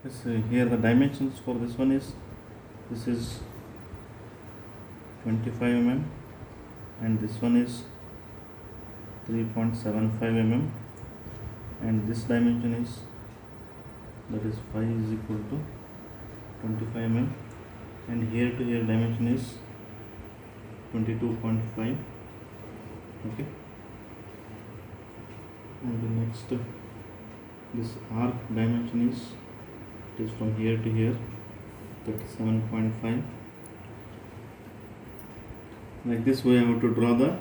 Yes, here the dimensions for this one is, this is 25 mm and this one is 3.75 mm, and this dimension is, that is phi is equal to 25 mm, and here to here dimension is 22.5. okay, and the next, this arc dimension is, it is from here to here 37.5. like this way I have to draw the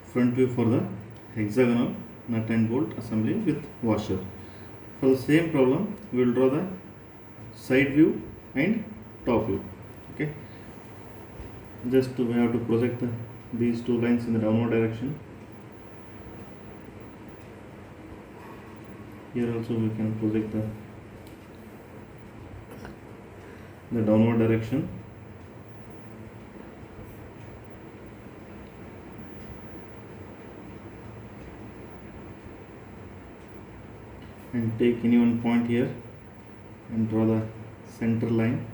front view for the hexagonal nut and bolt assembly with washer. For the same problem we will draw the side view and top view. Okay, just we have to project these two lines in the downward direction. Here also we can project the downward direction. And take any one point here and draw the center line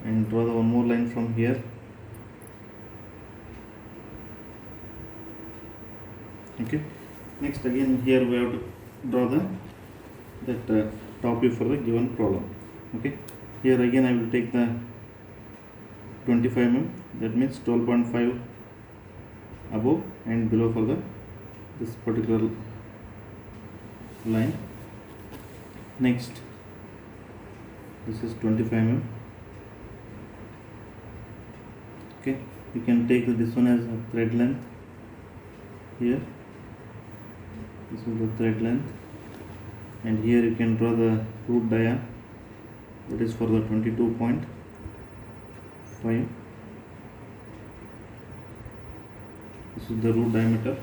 and draw the one more line from here. Okay, next again here we have to draw that top view for the given problem. Okay, here again I will take the 25 mm, that means 12.5 above and below for this particular line. Next, this is 25 mm. okay, you can take this one as a thread length. Here this is the thread length, and here you can draw the root dia, that is for the 22.5. this is the root diameter.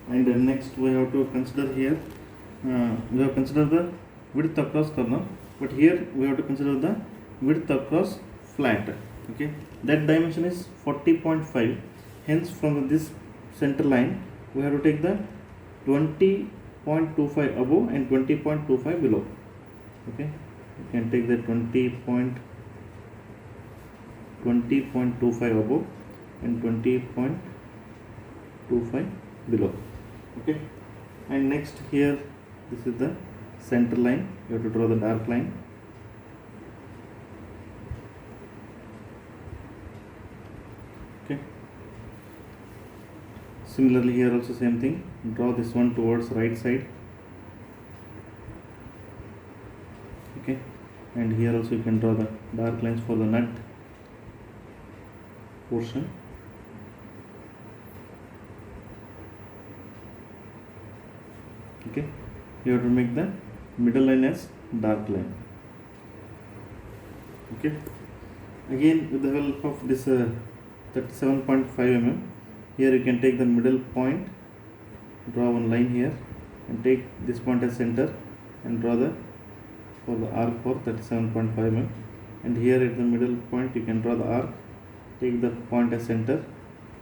And then next we have to consider here, we have considered the width across corner, but here we have to consider the width across flat. Okay, that dimension is 40.5. hence from this center line we have to take the 20.25 above and 20.25 below. Okay, you can take the 20.25 above and 20.25 below. Okay, and next here this is the center line, you have to draw the dark line. Okay, similarly here also same thing, draw this one towards right side. Okay, and here also you can draw the dark lines for the nut portion. Okay, you have to make the middle line as dark line. Okay, again with the help of this 37.5 mm, here you can take the middle point, draw one line here and take this point as center and draw for the arc for 37.5 mm, and here at the middle point you can draw the arc, take the point as center.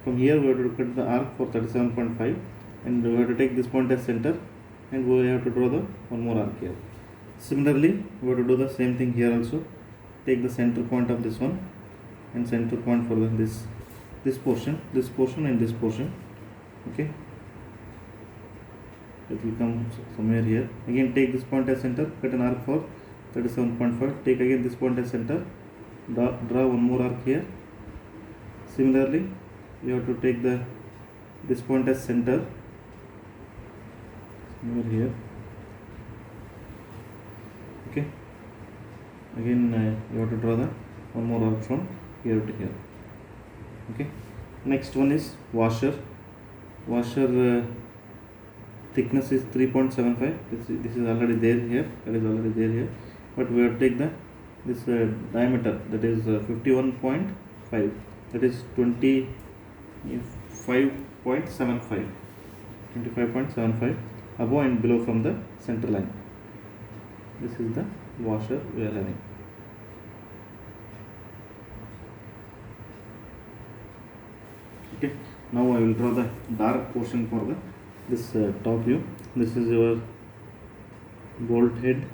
From here we have to cut the arc for 37.5 and we have to take this point as center and we have to draw the one more arc here. Similarly we have to do the same thing here also, take the center point of this one and center point for this portion and this portion. Okay, it will come somewhere here. Again take this point as center, cut an arc for 37.5, take again this point as center, draw one more arc here. Similarly you have to take this point as center over here. Okay, again you have to draw the one more arc from here to here. Okay, next one is washer. Thickness is 3.75. this is already there here, that is already there here, but we have to take this diameter, that is 51.5, that is 25.75 above and below from the center line. This is the washer we are having. Okay, now I will draw the dark portion for this top view. This is your bolt head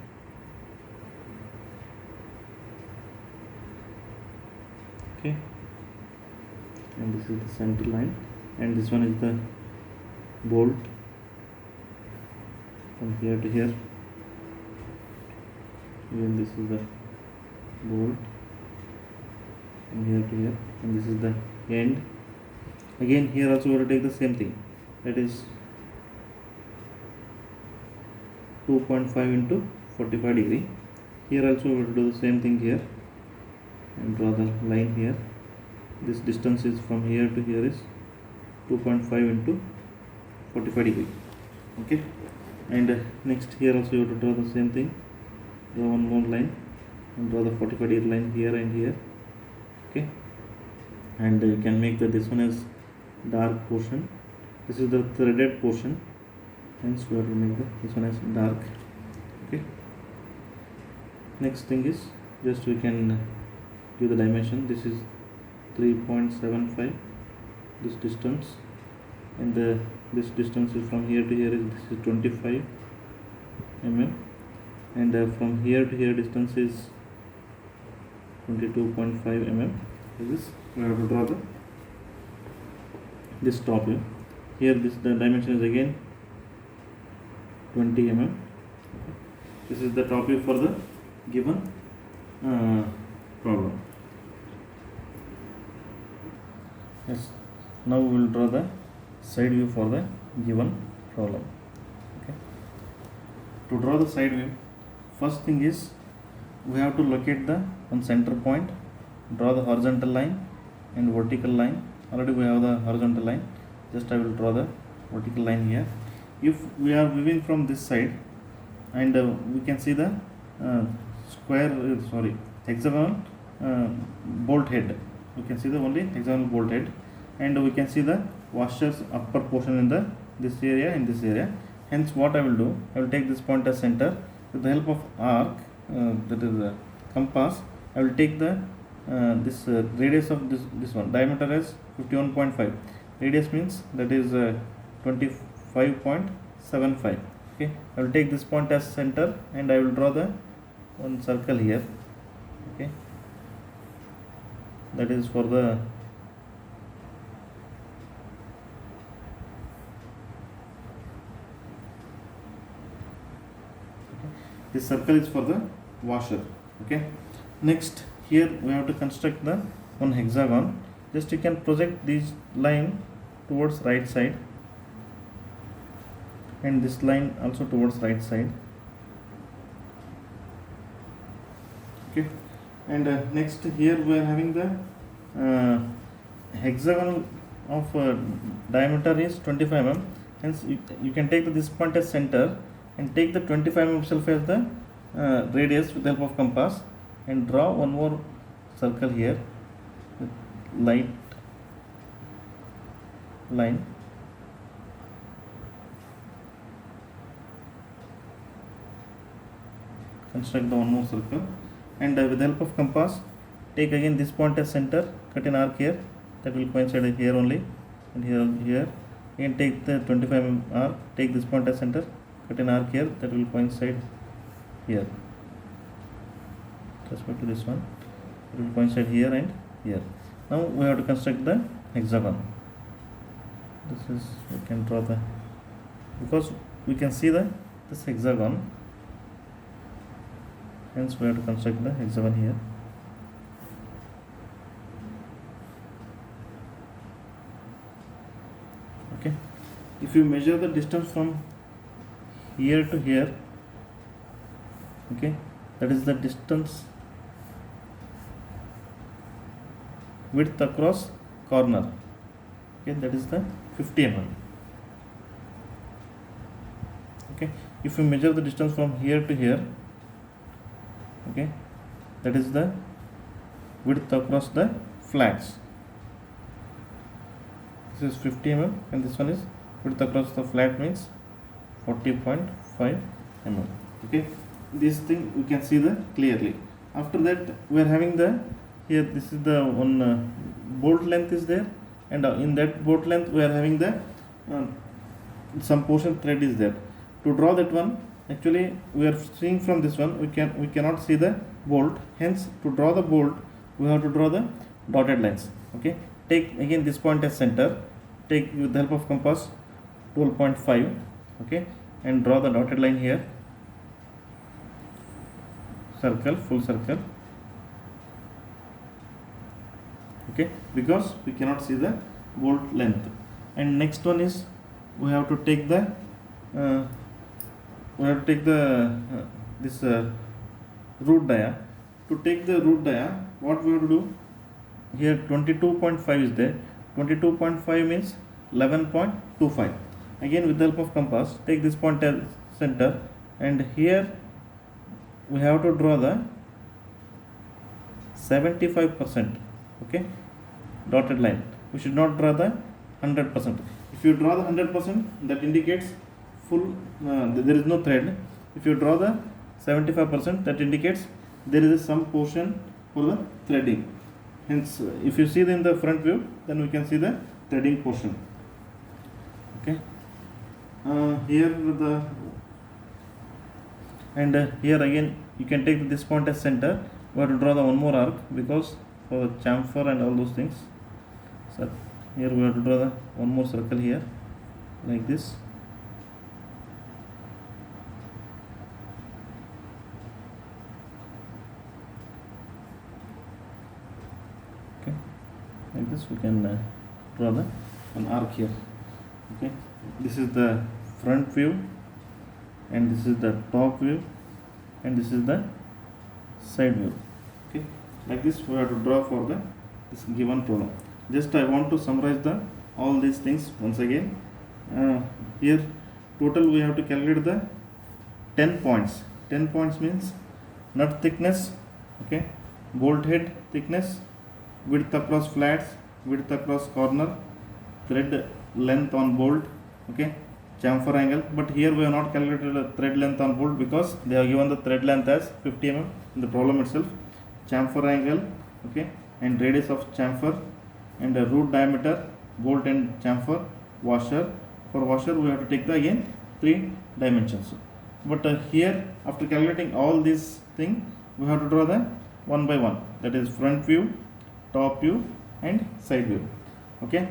Okay, and this is the center line, and this one is the bolt from here to here. Again, this is the bolt from here to here, and this is the end. Again, here also we have to take the same thing, that is 2.5 into 45 degree. Here also we will do the same thing here and draw the line here. This distance is from here to here is 2.5 into 45 degree. Okay, and next here also you have to draw the same thing. Draw one more line and draw the 45 degree line here and here. Okay, and you can make this one as dark portion. This is the threaded portion, hence we have to make this one as dark. Okay, next thing is just we can give the dimension. This is 3.75 this distance, and this distance is from here to here is this is 25 mm, and from here to here distance is 22.5 mm. This we have to draw this top view. Here the dimension is again 20 mm. This is the top view for the given problem. Yes, now we will draw the side view for the given problem. Okay, to draw the side view, first thing is we have to locate the one center point, draw the horizontal line and vertical line. Already we have the horizontal line, just I will draw the vertical line here. If we are viewing from this side, and we can see the hexagonal bolt head. We can see the only hexagonal bolt head, and we can see the washer's upper portion in this area and this area. Hence what I will do, I will take this point as center. With the help of arc, that is the compass, I will take the this radius of this one, diameter as 51.5. Radius means that is 25.75. Okay, I will take this point as center and I will draw the one circle here. Okay, that is for the this circle is for the washer. Okay, next here we have to construct the one hexagon. Just you can project this line towards right side and this line also towards right side. Okay, and next here we are having the hexagon of diameter is 25 mm. Hence you can take this point as center and take the 25 mm itself as the radius with the help of compass, and draw one more circle here with light line. Construct the one more circle, and with the help of compass take again this point as center, cut an arc here that will coincide here only, and here again take the 25 mm arc, take this point as center, cut an arc here that will coincide here. With respect to this one, it will coincide here and here. Now we have to construct the hexagon. This is, we can draw the, because we can see this hexagon, hence we have to construct the hexagon here. Okay, if you measure the distance from here to here, okay, that is the distance width across corner. Okay, that is the 50 mm. Okay, if you measure the distance from here to here, okay, that is the width across the flats. This is 50 mm and this one is width across the flat means 40.5 mm. Okay, this thing we can see the clearly. After that we are having the, here this is the one bolt length is there, and in that bolt length we are having the some portion thread is there. To draw that one, actually we are seeing from this one, we cannot see the bolt. Hence to draw the bolt we have to draw the dotted lines. Okay, take again this point as center, take with the help of compass 12.5, okay, and draw the dotted line here, circle, full circle, okay, because we cannot see the bolt length. And next one is we have to take the this root dia. To take the root dia, what we have to do here, 22.5 is there, 22.5 means 11.25. Again with the help of compass, take this point as center, and here we have to draw the 75%, okay, dotted line. We should not draw the 100%. If you draw the 100%, that indicates full, there is no thread. If you draw the 75%, that indicates there is some portion for the threading. Hence, if you see in the front view, then we can see the threading portion. Okay. Here here again you can take this point as center. We have to draw the one more arc because for chamfer and all those things. So here we have to draw the one more circle here, like this. Okay, like this we can draw an arc here. Okay, this is the front view, and this is the top view, and this is the side view. Okay, like this we have to draw for this given problem. Just I want to summarize all these things once again. Here total we have to calculate the 10 points. 10 points means nut thickness, okay, bolt head thickness, width across flats, width across corner, thread length on bolt, okay, chamfer angle. But here we have not calculated the thread length on bolt because they have given the thread length as 50 mm in the problem itself. Chamfer angle, okay, and radius of chamfer, and the root diameter, bolt and chamfer, washer. For washer we have to take the again 3 dimensions. But here after calculating all these things, we have to draw the one by one, that is front view, top view and side view. Okay,